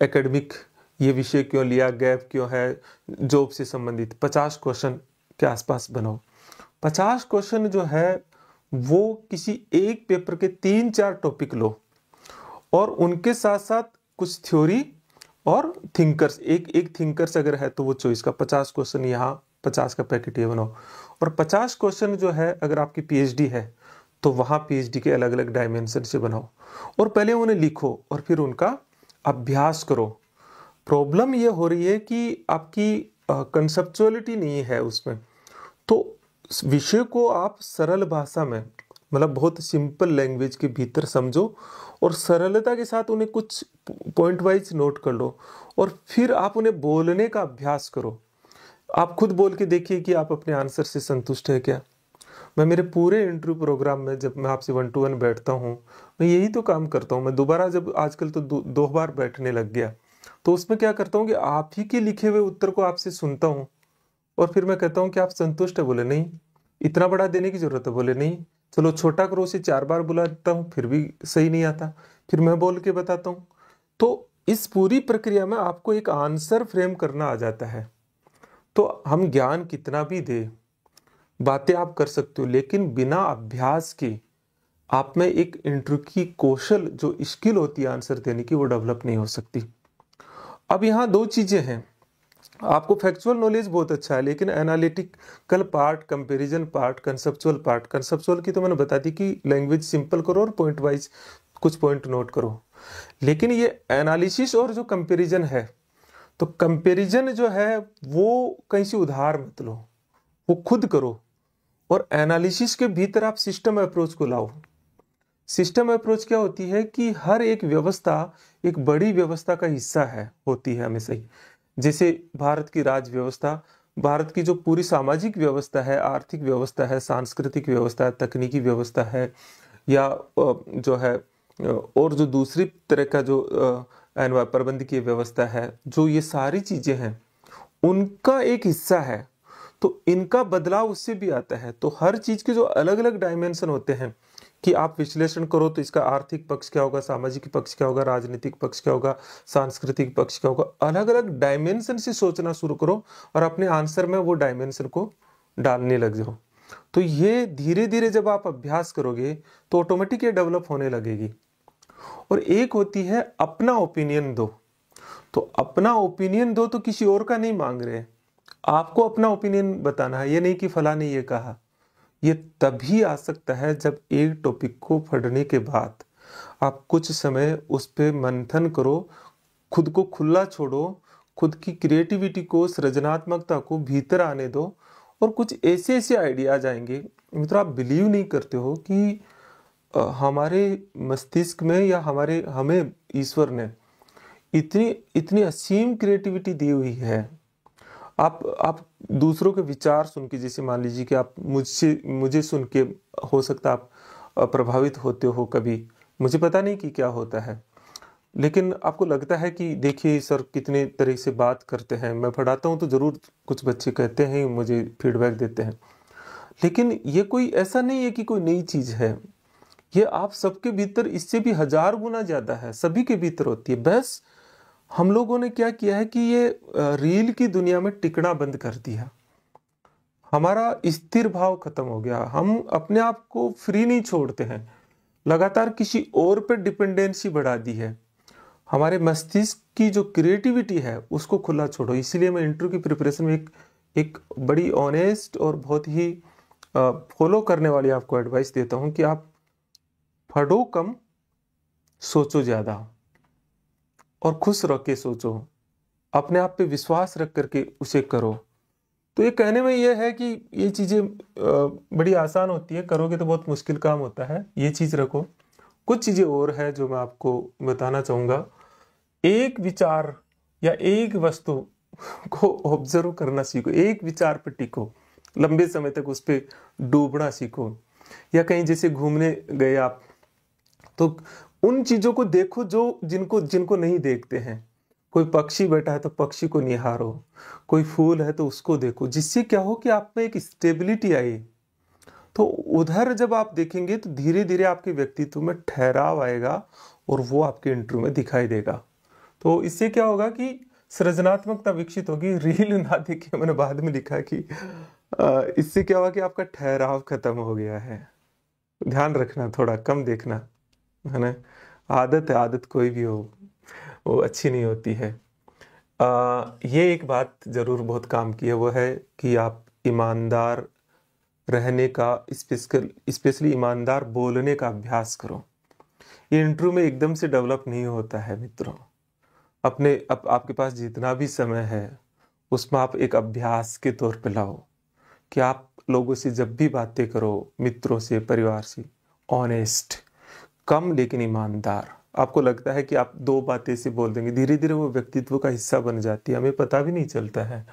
एकेडमिक ये विषय क्यों लिया, गैप क्यों है, जॉब से संबंधित 50 क्वेश्चन के आसपास बनाओ। 50 क्वेश्चन जो है वो किसी एक पेपर के 3-4 टॉपिक लो और उनके साथ साथ कुछ थ्योरी और थिंकर्स, एक थिंकर्स अगर है तो वो चॉइस का 50 क्वेश्चन, यहाँ 50 का पैकेट ये बनाओ। और 50 क्वेश्चन जो है अगर आपकी पीएचडी है तो वहाँ पीएचडी के अलग अलग डायमेंशन से बनाओ और पहले उन्हें लिखो और फिर उनका अभ्यास करो। प्रॉब्लम ये हो रही है कि आपकी कंसेप्चुअलिटी नहीं है उसमें, तो विषय को आप सरल भाषा में, मतलब बहुत सिंपल लैंग्वेज के भीतर समझो और सरलता के साथ उन्हें कुछ पॉइंट वाइज नोट कर लो और फिर आप उन्हें बोलने का अभ्यास करो। आप खुद बोल के देखिए कि आप अपने आंसर से संतुष्ट है क्या। मैं मेरे पूरे इंटरव्यू प्रोग्राम में जब मैं आपसे 1-to-1 बैठता हूँ, मैं यही तो काम करता हूँ। मैं दोबारा जब आजकल तो दो बार बैठने लग गया, तो उसमें क्या करता हूँ कि आप ही के लिखे हुए उत्तर को आपसे सुनता हूँ और फिर मैं कहता हूँ कि आप संतुष्ट है, बोले नहीं। इतना बड़ा देने की जरूरत है, बोले नहीं। चलो छोटा करो, उसे 4 बार बुलाता हूँ फिर भी सही नहीं आता, फिर मैं बोल के बताता हूँ। तो इस पूरी प्रक्रिया में आपको एक आंसर फ्रेम करना आ जाता है। तो हम ज्ञान कितना भी दे, बातें आप कर सकते हो, लेकिन बिना अभ्यास के आप में एक इंटरव्यू की कौशल जो स्किल होती है आंसर देने की, वो डेवलप नहीं हो सकती। अब यहाँ 2 चीजें हैं। आपको फैक्चुअल नॉलेज बहुत अच्छा है, लेकिन analytical part, comparison part, conceptual की तो मैंने बता दी कि लैंग्वेज सिंपल करो और पॉइंट वाइज कुछ पॉइंट नोट करो। लेकिन ये एनालिसिस और जो कंपैरिजन है, तो कंपैरिजन जो है वो कहीं से उधार मत लो, वो खुद करो। और एनालिसिस के भीतर आप सिस्टम अप्रोच को लाओ। सिस्टम अप्रोच क्या होती है कि हर एक व्यवस्था एक बड़ी व्यवस्था का हिस्सा है, होती है हमेशा ही। जैसे भारत की राज व्यवस्था, भारत की जो पूरी सामाजिक व्यवस्था है, आर्थिक व्यवस्था है, सांस्कृतिक व्यवस्था है, तकनीकी व्यवस्था है, या जो है और जो दूसरी तरह का जो प्रबंधकीय व्यवस्था है, जो ये सारी चीजें हैं उनका एक हिस्सा है। तो इनका बदलाव उससे भी आता है। तो हर चीज के जो अलग अलग डायमेंशन होते हैं कि आप विश्लेषण करो तो इसका आर्थिक पक्ष क्या होगा, सामाजिक पक्ष क्या होगा, राजनीतिक पक्ष क्या होगा, सांस्कृतिक पक्ष क्या होगा, अलग अलग डायमेंशन से सोचना शुरू करो और अपने आंसर में वो डायमेंशन को डालने लग जाओ। तो ये धीरे धीरे जब आप अभ्यास करोगे तो ऑटोमेटिक ये डेवलप होने लगेगी। और एक होती है अपना ओपिनियन दो। तो अपना ओपिनियन दो तो किसी और का नहीं मांग रहे, आपको अपना ओपिनियन बताना है। ये नहीं कि फला ने ये कहा। ये तभी आ सकता है जब एक टॉपिक को पढ़ने के बाद आप कुछ समय उस पर मंथन करो, खुद को खुला छोड़ो, खुद की क्रिएटिविटी को, सृजनात्मकता को भीतर आने दो और कुछ ऐसे ऐसे आइडियाज आएंगे। मित्रों, आप बिलीव नहीं करते हो कि हमारे मस्तिष्क में या हमें ईश्वर ने इतनी इतनी असीम क्रिएटिविटी दी हुई है। आप दूसरों के विचार सुन के, जैसे मान लीजिए कि आप मुझे सुन के हो सकता आप प्रभावित होते हो कभी, मुझे पता नहीं कि क्या होता है, लेकिन आपको लगता है कि देखिए सर कितने तरह से बात करते हैं। मैं पढ़ाता हूँ तो जरूर कुछ बच्चे कहते हैं, मुझे फीडबैक देते हैं, लेकिन ये कोई ऐसा नहीं है कि कोई नई चीज है। ये आप सबके भीतर इससे भी 1000 गुना ज्यादा है, सभी के भीतर होती है। बस हम लोगों ने क्या किया है कि ये रील की दुनिया में टिकना बंद कर दिया। हमारा स्थिर भाव खत्म हो गया। हम अपने आप को फ्री नहीं छोड़ते हैं, लगातार किसी और पे डिपेंडेंसी बढ़ा दी है। हमारे मस्तिष्क की जो क्रिएटिविटी है उसको खुला छोड़ो। इसीलिए मैं इंटरव्यू की प्रिपरेशन में एक बड़ी ऑनेस्ट और बहुत ही फॉलो करने वाली आपको एडवाइस देता हूँ कि आप पढ़ो कम, सोचो ज़्यादा, और खुश रह के सोचो, अपने आप पे विश्वास रख करके उसे करो। तो ये कहने में ये है कि ये चीज़ें बड़ी आसान होती है, करोगे तो बहुत मुश्किल काम होता है, ये चीज़ रखो। कुछ चीज़ें और है जो मैं आपको बताना चाहूँगा। एक विचार या एक वस्तु को ऑब्जर्व करना सीखो, एक विचार पर टिको, लंबे समय तक उस पर डूबना सीखो। या कहीं जैसे घूमने गए आप, तो उन चीज़ों को देखो जो जिनको जिनको नहीं देखते हैं। कोई पक्षी बैठा है तो पक्षी को निहारो, कोई फूल है तो उसको देखो, जिससे क्या हो कि आप में एक स्टेबिलिटी आई। तो उधर जब आप देखेंगे तो धीरे धीरे आपके व्यक्तित्व में ठहराव आएगा और वो आपके इंटरव्यू में दिखाई देगा। तो इससे क्या होगा कि सृजनात्मकता विकसित होगी। रील ना देखिए, मैंने बाद में लिखा कि इससे क्या होगा कि आपका ठहराव खत्म हो गया है। ध्यान रखना, थोड़ा कम देखना, है ना। आदत है, आदत कोई भी हो वो अच्छी नहीं होती है। ये एक बात जरूर बहुत काम की है, वो है कि आप ईमानदार रहने का, स्पेशली ईमानदार बोलने का अभ्यास करो। ये इंटरव्यू में एकदम से डेवलप नहीं होता है मित्रों। आपके पास जितना भी समय है उसमें आप एक अभ्यास के तौर पे लाओ कि आप लोगों से जब भी बातें करो, मित्रों से, परिवार से, ऑनेस्ट, कम लेकिन ईमानदार। आपको लगता है कि आप दो बातें से बोल देंगे, धीरे धीरे वो व्यक्तित्व का हिस्सा बन जाती है, हमें पता भी नहीं चलता है।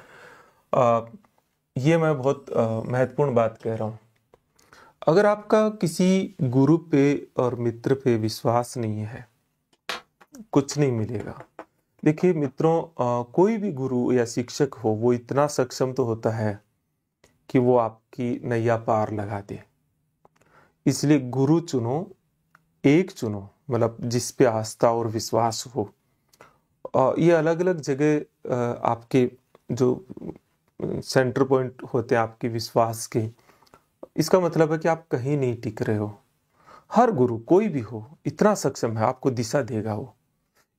ये मैं बहुत महत्वपूर्ण बात कह रहा हूँ। अगर आपका किसी गुरु पे और मित्र पे विश्वास नहीं है, कुछ नहीं मिलेगा। देखिए मित्रों, कोई भी गुरु या शिक्षक हो वो इतना सक्षम तो होता है कि वो आपकी नैया पार लगा दे। इसलिए गुरु चुनो, एक चुनो, मतलब जिस पे आस्था और विश्वास हो। ये अलग अलग जगह आपके जो सेंटर पॉइंट होते हैं आपके विश्वास के, इसका मतलब है कि आप कहीं नहीं टिक रहे हो। हर गुरु कोई भी हो इतना सक्षम है, आपको दिशा देगा वो।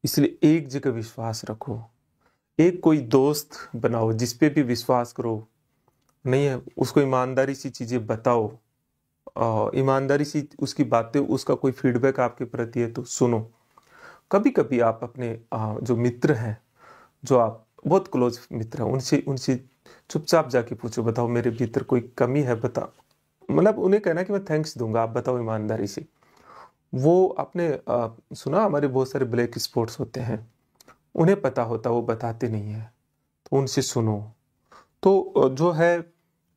इसलिए एक जगह विश्वास रखो, एक कोई दोस्त बनाओ जिस पे भी विश्वास करो। नहीं है उसको ईमानदारी सी चीजें बताओ, ईमानदारी सी उसकी बातें, उसका कोई फीडबैक आपके प्रति है तो सुनो। कभी कभी आप अपने जो मित्र हैं, जो आप बहुत क्लोज मित्र हैं, उनसे उनसे चुपचाप जाके पूछो, बताओ मेरे भीतर कोई कमी है, बता। मतलब उन्हें कहना कि मैं थैंक्स दूंगा, आप बताओ ईमानदारी से। वो आपने सुना हमारे बहुत सारे ब्लैक स्पॉट्स होते हैं, उन्हें पता होता, वो बताते नहीं है, तो उनसे सुनो। तो जो है,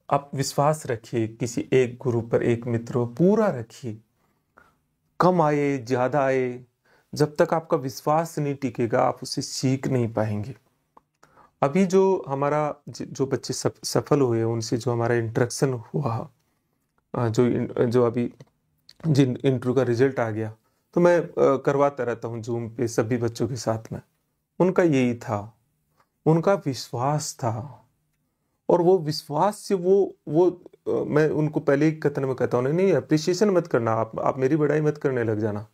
आप विश्वास रखिए किसी एक गुरु पर, एक मित्र पूरा रखिए। कम आए ज्यादा आए, जब तक आपका विश्वास नहीं टिकेगा आप उसे सीख नहीं पाएंगे। अभी जो हमारा जो बच्चे सफल हुए, उनसे जो हमारा इंटरेक्शन हुआ, जो अभी जिन इंटरव्यू का रिजल्ट आ गया, तो मैं करवाता रहता हूँ जूम पे सभी बच्चों के साथ में। उनका यही था, उनका विश्वास था। और वो विश्वास से मैं उनको पहले ही कथन में कहता हूँ, नहीं नहीं अप्रिसिएशन मत करना, आप मेरी बड़ाई मत करने लग जाना।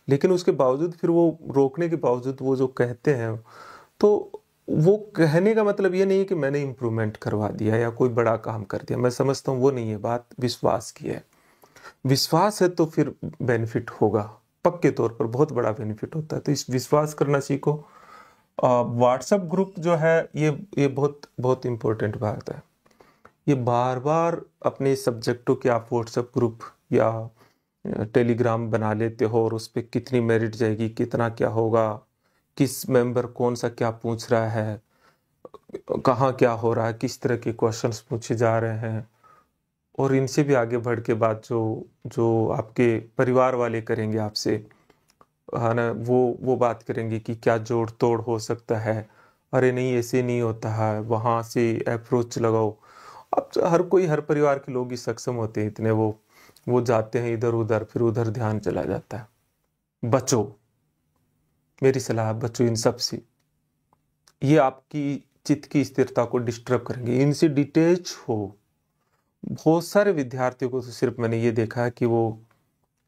लेकिन उसके बावजूद फिर वो रोकने के बावजूद वो जो कहते हैं, तो वो कहने का मतलब ये नहीं है कि मैंने इम्प्रूवमेंट करवा दिया या कोई बड़ा काम कर दिया। मैं समझता हूँ वो नहीं है बात, विश्वास की है। विश्वास है तो फिर बेनिफिट होगा, पक्के तौर पर बहुत बड़ा बेनिफिट होता है। तो इस विश्वास करना सीखो। व्हाट्सएप ग्रुप जो है, ये बहुत बहुत इम्पोर्टेंट बात है। ये बार बार अपने सब्जेक्टों के आप व्हाट्सएप ग्रुप या टेलीग्राम बना लेते हो, और उस पर कितनी मेरिट जाएगी, कितना क्या होगा, किस मेंबर कौन सा क्या पूछ रहा है, कहाँ क्या हो रहा है, किस तरह के क्वेश्चंस पूछे जा रहे हैं। और इनसे भी आगे बढ़ के बात जो जो आपके परिवार वाले करेंगे आपसे, है ना, वो बात करेंगे कि क्या जोड़ तोड़ हो सकता है, अरे नहीं ऐसे नहीं होता है, वहाँ से अप्रोच लगाओ। अब हर कोई, हर परिवार के लोग ही सक्षम होते हैं इतने, वो जाते हैं इधर उधर, फिर उधर ध्यान चला जाता है। बचो, मेरी सलाह, बचो इन सब से। ये आपकी चित्त की स्थिरता को डिस्टर्ब करेंगे, इनसे डिटेच हो। बहुत सारे विद्यार्थियों को तो सिर्फ मैंने ये देखा है कि वो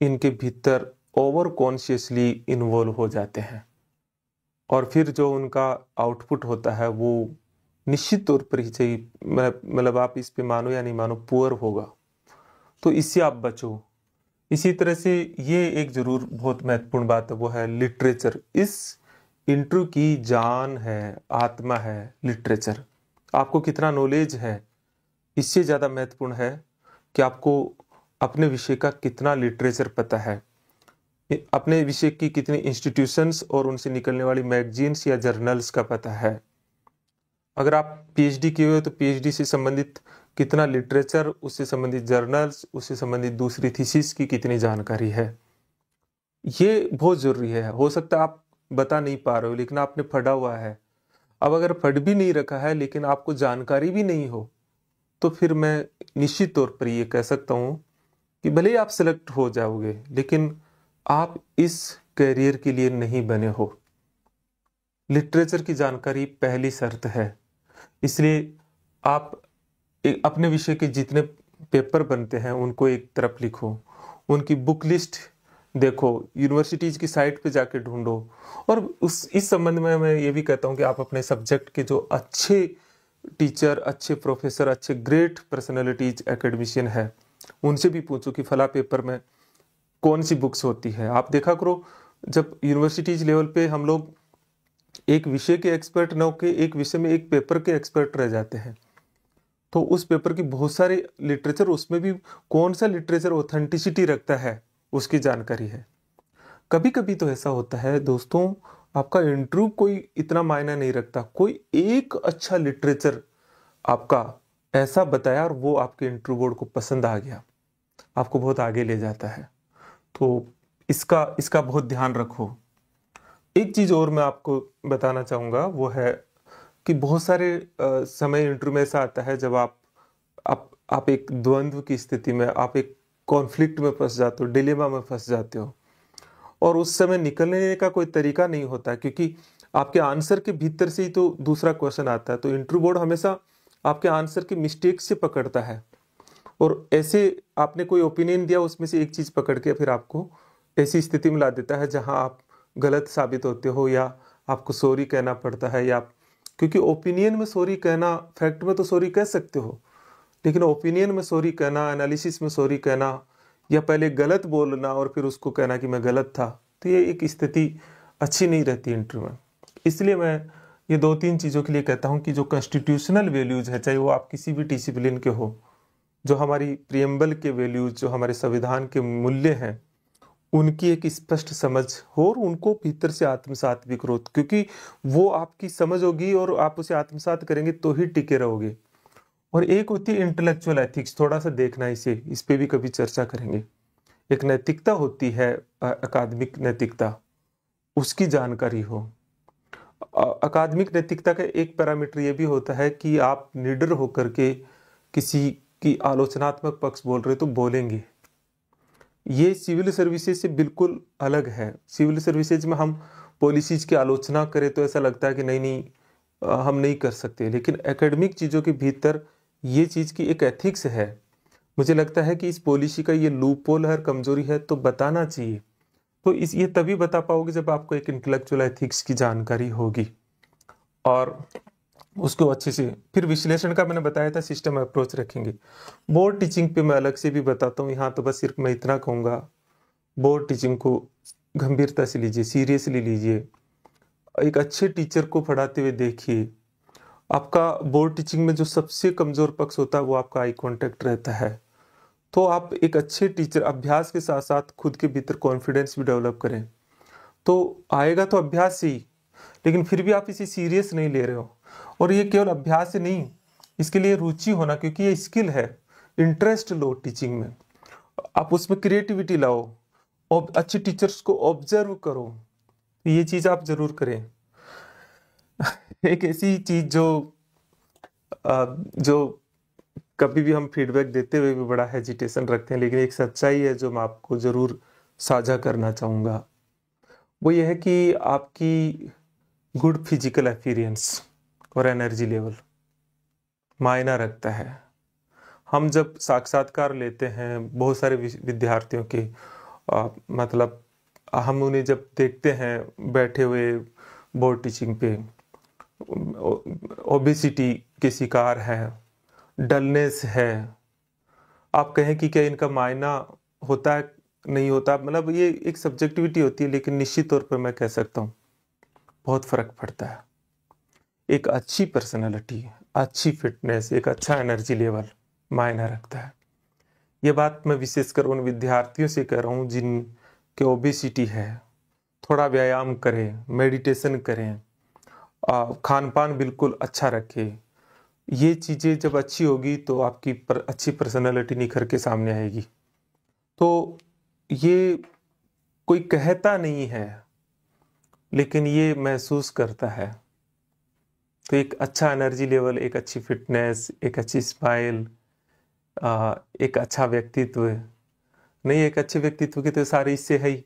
इनके भीतर ओवर कॉन्शियसली इन्वॉल्व हो जाते हैं। और फिर जो उनका आउटपुट होता है वो निश्चित तौर पर ही चाहिए, मतलब आप इस पे मानो या नहीं मानो, पुअर होगा। तो इससे आप बचो। इसी तरह से ये एक जरूर बहुत महत्वपूर्ण बात है, वो है लिटरेचर। इस इंटरव्यू की जान है, आत्मा है लिटरेचर। आपको कितना नॉलेज है, इससे ज़्यादा महत्वपूर्ण है कि आपको अपने विषय का कितना लिटरेचर पता है, अपने विषय की कितनी इंस्टीट्यूशंस और उनसे निकलने वाली मैगजीन्स या जर्नल्स का पता है। अगर आप पीएचडी किए हुए तो पीएचडी से संबंधित कितना लिटरेचर, उससे संबंधित जर्नल्स, उससे संबंधित दूसरी थीसिस की कितनी जानकारी है, ये बहुत जरूरी है। हो सकता है आप बता नहीं पा रहे हो लेकिन आपने पढ़ा हुआ है। अब अगर पढ़ भी नहीं रखा है लेकिन आपको जानकारी भी नहीं हो, तो फिर मैं निश्चित तौर पर ये कह सकता हूँ कि भले ही आप सिलेक्ट हो जाओगे लेकिन आप इस करियर के लिए नहीं बने हो। लिटरेचर की जानकारी पहली शर्त है। इसलिए आप अपने विषय के जितने पेपर बनते हैं उनको एक तरफ लिखो, उनकी बुक लिस्ट देखो, यूनिवर्सिटीज की साइट पे जाके ढूंढो। और इस संबंध में मैं ये भी कहता हूँ कि आप अपने सब्जेक्ट के जो अच्छे टीचर, अच्छे प्रोफेसर, अच्छे ग्रेट पर्सनैलिटीज, एकेडमिशियन है, उनसे भी पूछो कि फला पेपर में कौन सी बुक्स होती है। आप देखा करो, जब यूनिवर्सिटीज लेवल पे हम लोग एक विषय के एक्सपर्ट न होके एक विषय में एक पेपर के एक्सपर्ट रह जाते हैं, तो उस पेपर की बहुत सारे लिटरेचर, उसमें भी कौन सा लिटरेचर ऑथेंटिसिटी रखता है उसकी जानकारी है। कभी कभी तो ऐसा होता है दोस्तों, आपका इंटरव्यू कोई इतना मायना नहीं रखता, कोई एक अच्छा लिटरेचर आपका ऐसा बताया और वो आपके इंटरव्यू बोर्ड को पसंद आ गया, आपको बहुत आगे ले जाता है। तो इसका बहुत ध्यान रखो। एक चीज और मैं आपको बताना चाहूंगा, वो है कि बहुत सारे समय इंटरव्यू में ऐसा आता है जब आप एक द्वंद्व की स्थिति में, आप एक कॉन्फ्लिक्ट में फंस जाते हो, डिलेमा में फंस जाते हो, और उस समय निकलने का कोई तरीका नहीं होता, क्योंकि आपके आंसर के भीतर से ही तो दूसरा क्वेश्चन आता है। तो इंटरव्यू बोर्ड हमेशा आपके आंसर के मिस्टेक से पकड़ता है, और ऐसे आपने कोई ओपिनियन दिया, उसमें से एक चीज पकड़ के फिर आपको ऐसी स्थिति में ला देता है जहां आप गलत साबित होते हो, या आपको सॉरी कहना पड़ता है। या क्योंकि ओपिनियन में सॉरी कहना, फैक्ट में तो सॉरी कह सकते हो, लेकिन ओपिनियन में सॉरी कहना, एनालिसिस में सॉरी कहना, या पहले गलत बोलना और फिर उसको कहना कि मैं गलत था, तो ये एक स्थिति अच्छी नहीं रहती इंटरव्यू में। इसलिए मैं ये 2-3 चीज़ों के लिए कहता हूँ कि जो कॉन्स्टिट्यूशनल वैल्यूज है, चाहे वो आप किसी भी डिसिप्लिन के हो, जो हमारी प्रियम्बल के वैल्यूज, जो हमारे संविधान के मूल्य हैं, उनकी एक स्पष्ट समझ हो और उनको भीतर से आत्मसात भी करो, क्योंकि वो आपकी समझ होगी और आप उसे आत्मसात करेंगे तो ही टिके रहोगे। और एक होती है इंटेलेक्चुअल एथिक्स, थोड़ा सा देखना इस पे भी कभी चर्चा करेंगे। एक नैतिकता होती है, अकादमिक नैतिकता, उसकी जानकारी हो। अकादमिक नैतिकता का एक पैरामीटर ये भी होता है कि आप निडर होकर के किसी की आलोचनात्मक पक्ष बोल रहे तो बोलेंगे। ये सिविल सर्विसेज से बिल्कुल अलग है। सिविल सर्विसेज में हम पॉलिसीज की आलोचना करें तो ऐसा लगता है कि नहीं हम नहीं कर सकते, लेकिन एकेडमिक चीज़ों के भीतर ये चीज़ की एक एथिक्स है। मुझे लगता है कि इस पॉलिसी का ये लूपहोल है, कमजोरी है, तो बताना चाहिए। तो ये तभी बता पाओगे जब आपको एक इंटेलेक्चुअल एथिक्स की जानकारी होगी, और उसको अच्छे से फिर विश्लेषण का मैंने बताया था, सिस्टम अप्रोच रखेंगे। बोर्ड टीचिंग पे मैं अलग से भी बताता हूँ, यहाँ तो बस सिर्फ मैं इतना कहूँगा, बोर्ड टीचिंग को गंभीरता से लीजिए, सीरियसली लीजिए। एक अच्छे टीचर को पढ़ाते हुए देखिए। आपका बोर्ड टीचिंग में जो सबसे कमजोर पक्ष होता है वो आपका आई कांटेक्ट रहता है। तो आप एक अच्छे टीचर, अभ्यास के साथ साथ खुद के भीतर कॉन्फिडेंस भी डेवलप करें, तो आएगा तो अभ्यास से ही, लेकिन फिर भी आप इसे सीरियस नहीं ले रहे हो। और ये केवल अभ्यास से नहीं, इसके लिए रुचि होना, क्योंकि ये स्किल है। इंटरेस्ट लो टीचिंग में, आप उसमें क्रिएटिविटी लाओ, और अच्छे टीचर्स को ऑब्जर्व करो। ये चीज आप जरूर करें। एक ऐसी चीज जो कभी भी हम फीडबैक देते हुए भी बड़ा हेजिटेशन रखते हैं, लेकिन एक सच्चाई है जो मैं आपको जरूर साझा करना चाहूँगा, वो ये है कि आपकी गुड फिजिकल अपीयरेंस और एनर्जी लेवल मायना रखता है। हम जब साक्षात्कार लेते हैं बहुत सारे विद्यार्थियों के, मतलब हम उन्हें जब देखते हैं बैठे हुए बोर्ड टीचिंग पे, ओबेसिटी के शिकार हैं, डलनेस है, आप कहें कि क्या इनका मायना होता है नहीं होता, मतलब ये एक सब्जेक्टिविटी होती है, लेकिन निश्चित तौर पर मैं कह सकता हूँ बहुत फर्क पड़ता है। एक अच्छी पर्सनालिटी, अच्छी फिटनेस, एक अच्छा एनर्जी लेवल मायना रखता है। ये बात मैं विशेषकर उन विद्यार्थियों से कह रहा हूँ जिनके ओबेसिटी है। थोड़ा व्यायाम करें, मेडिटेशन करें, खान पान बिल्कुल अच्छा रखें। ये चीज़ें जब अच्छी होगी तो आपकी अच्छी पर्सनालिटी निखर के सामने आएगी। तो ये कोई कहता नहीं है, लेकिन ये महसूस करता है। तो एक अच्छा एनर्जी लेवल, एक अच्छी फिटनेस, एक अच्छी स्माइल, एक अच्छा व्यक्तित्व, नहीं एक अच्छे व्यक्तित्व की तो सारी इससे है ही।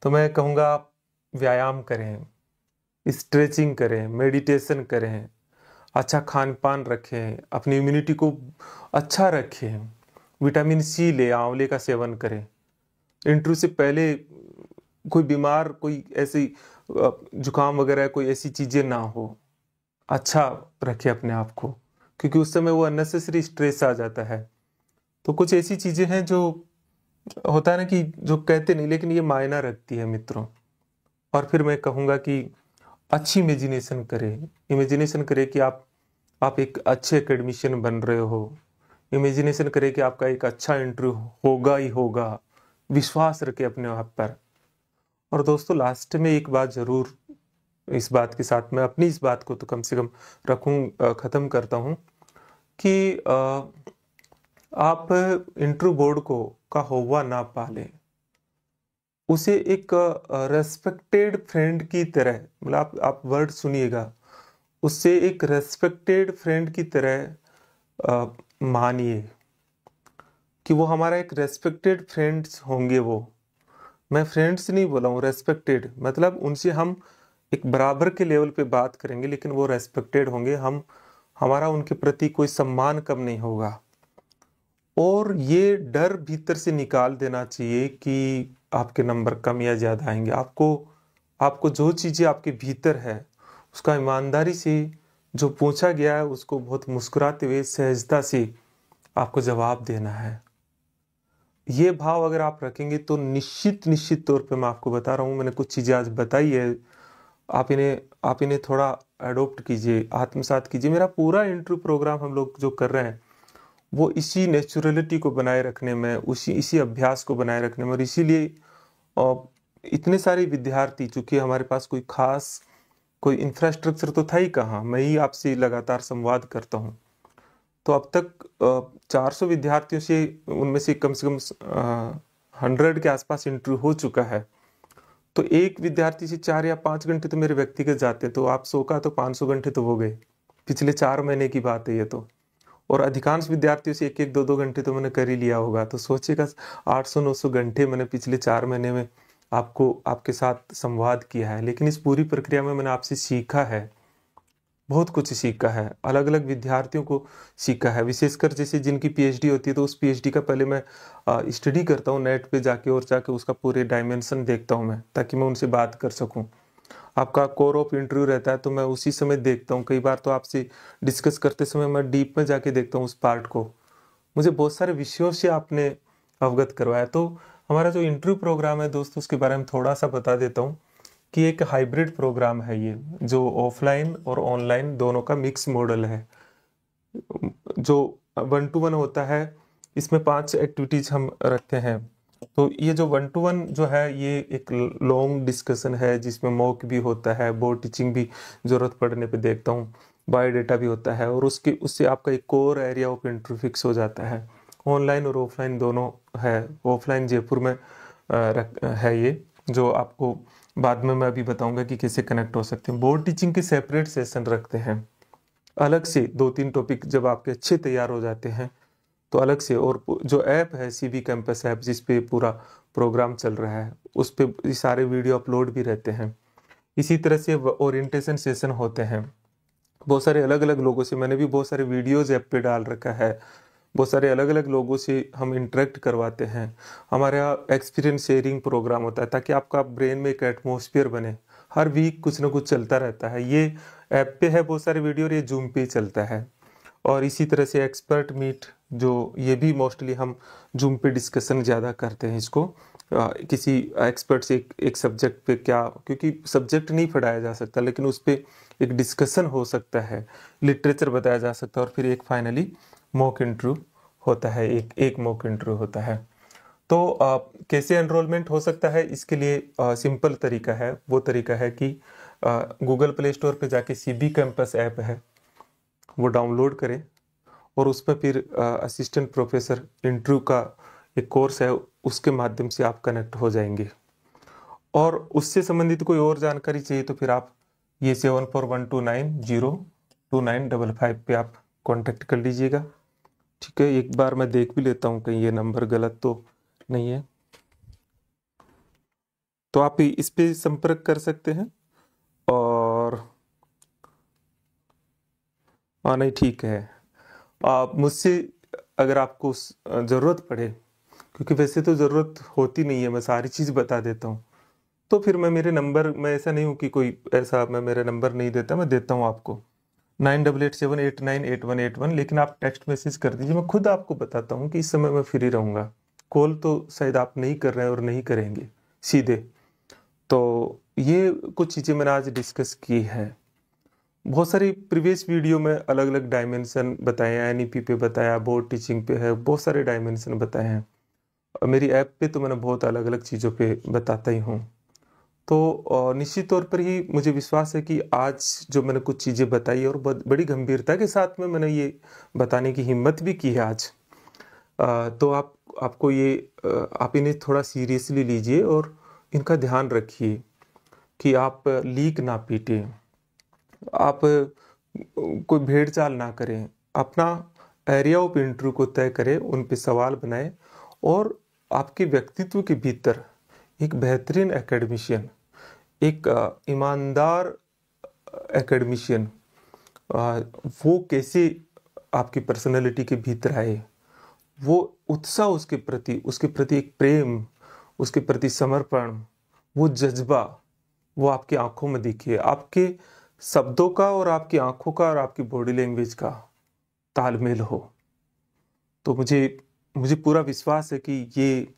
तो मैं कहूँगा आप व्यायाम करें, स्ट्रेचिंग करें, मेडिटेशन करें, अच्छा खान पान रखें, अपनी इम्यूनिटी को अच्छा रखें, विटामिन सी ले, आंवले का सेवन करें। इंटरव्यू से पहले कोई बीमार, कोई ऐसी जुकाम वगैरह कोई ऐसी चीज़ें ना हो, अच्छा रखें अपने आप को, क्योंकि उस समय वो अननेसेसरी स्ट्रेस आ जाता है। तो कुछ ऐसी चीज़ें हैं जो होता है ना कि जो कहते नहीं, लेकिन ये मायना रखती है मित्रों। और फिर मैं कहूँगा कि अच्छी इमेजिनेशन करें। इमेजिनेशन करें कि आप एक अच्छे एकेडमिशियन बन रहे हो। इमेजिनेशन करें कि आपका एक अच्छा इंटरव्यू होगा ही होगा। विश्वास रखें अपने आप पर। और दोस्तों लास्ट में एक बात जरूर, इस बात के साथ मैं अपनी इस बात को तो कम से कम ख़त्म करता हूँ कि आप इंटरव्यू बोर्ड को का हुआ ना पालें, उसे एक रेस्पेक्टेड फ्रेंड की तरह, मतलब आप वर्ड सुनिएगा, उससे एक रेस्पेक्टेड फ्रेंड की तरह मानिए कि वो हमारा एक रेस्पेक्टेड फ्रेंड्स होंगे। वो, मैं फ्रेंड्स नहीं बोला हूँ, रेस्पेक्टेड मतलब उनसे हम एक बराबर के लेवल पे बात करेंगे, लेकिन वो रेस्पेक्टेड होंगे। हमारा उनके प्रति कोई सम्मान कम नहीं होगा। और ये डर भीतर से निकाल देना चाहिए कि आपके नंबर कम या ज़्यादा आएंगे। आपको जो चीज़ें आपके भीतर है उसका ईमानदारी से जो पूछा गया है उसको बहुत मुस्कुराते हुए सहजता से आपको जवाब देना है। ये भाव अगर आप रखेंगे तो निश्चित तौर पे मैं आपको बता रहा हूँ, मैंने कुछ चीज़ें आज बताई है, आप इन्हें थोड़ा अडोप्ट कीजिए, आत्मसात कीजिए। मेरा पूरा इंटरव्यू प्रोग्राम हम लोग जो कर रहे हैं वो इसी नेचुरलिटी को बनाए रखने में, इसी अभ्यास को बनाए रखने में। और इसीलिए इतने सारे विद्यार्थी, चूंकि हमारे पास कोई इंफ्रास्ट्रक्चर तो था ही कहाँ, मैं ही आपसे लगातार संवाद करता हूँ। तो अब तक 400 विद्यार्थियों से, उनमें से कम 100 के आसपास इंटरव्यू हो चुका है। तो एक विद्यार्थी से 4 या 5 घंटे तो मेरे व्यक्तिगत जाते हैं, तो आप 100 का तो 500 घंटे तो हो गए, पिछले 4 महीने की बात है ये तो। और अधिकांश विद्यार्थियों से 1-1, 2-2 घंटे तो मैंने कर ही लिया होगा। तो सोचिएगा 800-900 घंटे मैंने पिछले 4 महीने में आपके साथ संवाद किया है। लेकिन इस पूरी प्रक्रिया में मैंने आपसे सीखा है, बहुत कुछ सीखा है, अलग अलग विद्यार्थियों को सीखा है। विशेषकर जैसे जिनकी पीएचडी होती है तो उस पीएचडी का पहले मैं स्टडी करता हूँ नेट पे जाके, और जाके उसका पूरे डायमेंशन देखता हूँ मैं, ताकि मैं उनसे बात कर सकूँ। आपका कोर ऑफ इंटरव्यू रहता है तो मैं उसी समय देखता हूँ। कई बार तो आपसे डिस्कस करते समय मैं डीप में जाके देखता हूँ उस पार्ट को। मुझे बहुत सारे विषयों से आपने अवगत करवाया। तो हमारा जो इंटरव्यू प्रोग्राम है दोस्तों, उसके बारे में थोड़ा सा बता देता हूँ कि एक हाइब्रिड प्रोग्राम है ये, जो ऑफलाइन और ऑनलाइन दोनों का मिक्स मॉडल है। जो 1 to 1 होता है, इसमें 5 एक्टिविटीज हम रखते हैं। तो ये जो 1 to 1 जो है, ये एक लॉन्ग डिस्कशन है जिसमें मॉक भी होता है, बोर्ड टीचिंग भी जरूरत पड़ने पे देखता हूँ, बायोडेटा भी होता है, और उससे आपका एक core area of interview fix हो जाता है। ऑनलाइन और ऑफलाइन दोनों है। ऑफलाइन जयपुर में है ये, जो आपको बाद में मैं अभी बताऊंगा कि कैसे कनेक्ट हो सकते हैं। बोर्ड टीचिंग के सेपरेट सेशन रखते हैं अलग से, 2-3 टॉपिक जब आपके अच्छे तैयार हो जाते हैं तो अलग से। और जो ऐप है सीबी कैंपस ऐप, जिस पे पूरा प्रोग्राम चल रहा है, उस पे सारे वीडियो अपलोड भी रहते हैं। इसी तरह से ओरिएंटेशन सेशन होते हैं बहुत सारे अलग अलग लोगों से। मैंने भी बहुत सारे वीडियोज ऐप पे डाल रखा है, बहुत सारे अलग अलग लोगों से हम इंटरेक्ट करवाते हैं। हमारे यहाँ एक्सपीरियंस शेयरिंग प्रोग्राम होता है, ताकि आपका ब्रेन में एक एटमोसफियर बने। हर वीक कुछ ना कुछ चलता रहता है। ये ऐप पे है बहुत सारे वीडियो और ये जूम पे चलता है। और इसी तरह से एक्सपर्ट मीट, जो ये भी मोस्टली हम जूम पे डिस्कशन ज़्यादा करते हैं इसको। किसी एक्सपर्ट से एक सब्जेक्ट पे क्या, क्योंकि सब्जेक्ट नहीं पढ़ाया जा सकता लेकिन उस पर एक डिस्कशन हो सकता है, लिटरेचर बताया जा सकता है, और फिर एक फाइनली मॉक इंटरव्यू होता है, एक मॉक इंटरव्यू होता है। तो कैसे एनरोलमेंट हो सकता है, इसके लिए सिंपल तरीका है। वो तरीका है कि गूगल प्ले स्टोर पे जाके CB कैंपस ऐप है वो डाउनलोड करें, और उस पर फिर असिस्टेंट प्रोफेसर इंटरव्यू का एक कोर्स है, उसके माध्यम से आप कनेक्ट हो जाएंगे। और उससे संबंधित कोई और जानकारी चाहिए तो फिर आप ये 7412902955 पे आप कांटेक्ट कर लीजिएगा। ठीक है, एक बार मैं देख भी लेता हूँ कहीं ये नंबर गलत तो नहीं है। तो आप इस पे संपर्क कर सकते हैं। और हाँ, नहीं ठीक है, आप मुझसे अगर आपको ज़रूरत पड़े, क्योंकि वैसे तो ज़रूरत होती नहीं है, मैं सारी चीज़ बता देता हूँ, तो फिर मैं मेरे नंबर, मैं ऐसा नहीं हूँ कि कोई ऐसा मैं मेरा नंबर नहीं देता, मैं देता हूँ आपको 9887898181। लेकिन आप टेक्स्ट मैसेज कर दीजिए, मैं खुद आपको बताता हूँ कि इस समय मैं फ्री रहूँगा। कॉल तो शायद आप नहीं कर रहे हैं और नहीं करेंगे सीधे। तो ये कुछ चीज़ें मैंने आज डिस्कस की है। बहुत सारी प्रीवियस वीडियो में अलग अलग डायमेंशन बताए हैं, NEP पे बताया, बोर्ड टीचिंग पे है, बहुत सारे डायमेंशन बताए हैं। और मेरी ऐप पे तो मैंने बहुत अलग अलग चीज़ों पे बताता ही हूँ। तो निश्चित तौर पर ही मुझे विश्वास है कि आज जो मैंने कुछ चीज़ें बताई और बड़ी गंभीरता के साथ में मैंने ये बताने की हिम्मत भी की है आज, तो आपको ये आप इन्हें थोड़ा सीरियसली लीजिए और इनका ध्यान रखिए कि आप लीक ना पीटें, आप कोई भेड़चाल ना करें, अपना एरिया ऑफ इंटरव्यू को तय करें, उन पे सवाल बनाएं, और आपके व्यक्तित्व के भीतर एक बेहतरीन एकेडमिशियन, एक ईमानदार एकेडमिशियन, वो कैसे आपकी पर्सनैलिटी के भीतर आए, वो उत्साह उसके प्रति एक प्रेम, उसके प्रति समर्पण, वो जज्बा, वो आपकी आंखों में दिखे, आपके शब्दों का और आपकी आंखों का और आपकी बॉडी लैंग्वेज का तालमेल हो। तो मुझे पूरा विश्वास है कि ये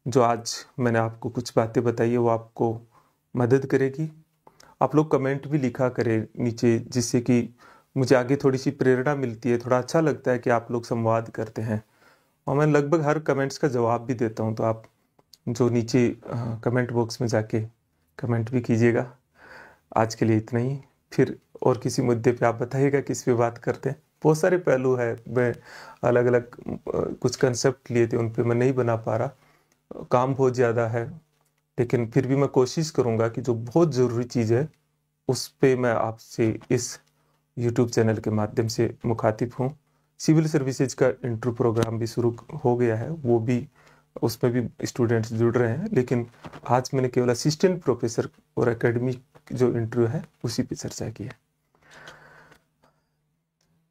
जो आज मैंने आपको कुछ बातें बताई है वो आपको मदद करेगी। आप लोग कमेंट भी लिखा करें नीचे, जिससे कि मुझे आगे थोड़ी सी प्रेरणा मिलती है, थोड़ा अच्छा लगता है कि आप लोग संवाद करते हैं, और मैं लगभग हर कमेंट्स का जवाब भी देता हूं। तो आप जो नीचे कमेंट बॉक्स में जाके कमेंट भी कीजिएगा। आज के लिए इतना ही, फिर और किसी मुद्दे पे आप बताइएगा किस पे बात करते हैं। बहुत सारे पहलू है, मैं अलग अलग कुछ कंसेप्ट लिए थे, उन पे मैं नहीं बना पा रहा, काम बहुत ज़्यादा है, लेकिन फिर भी मैं कोशिश करूँगा कि जो बहुत ज़रूरी चीज़ है उस पे मैं आपसे इस YouTube चैनल के माध्यम से मुखातिब हूँ। सिविल सर्विसेज का इंटरव्यू प्रोग्राम भी शुरू हो गया है, वो भी, उसमें भी स्टूडेंट्स जुड़ रहे हैं, लेकिन आज मैंने केवल असिस्टेंट प्रोफेसर और एकेडमिक जो इंटरव्यू है उसी पे चर्चा की है।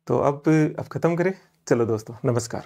तो अब ख़त्म करें। चलो दोस्तों, नमस्कार।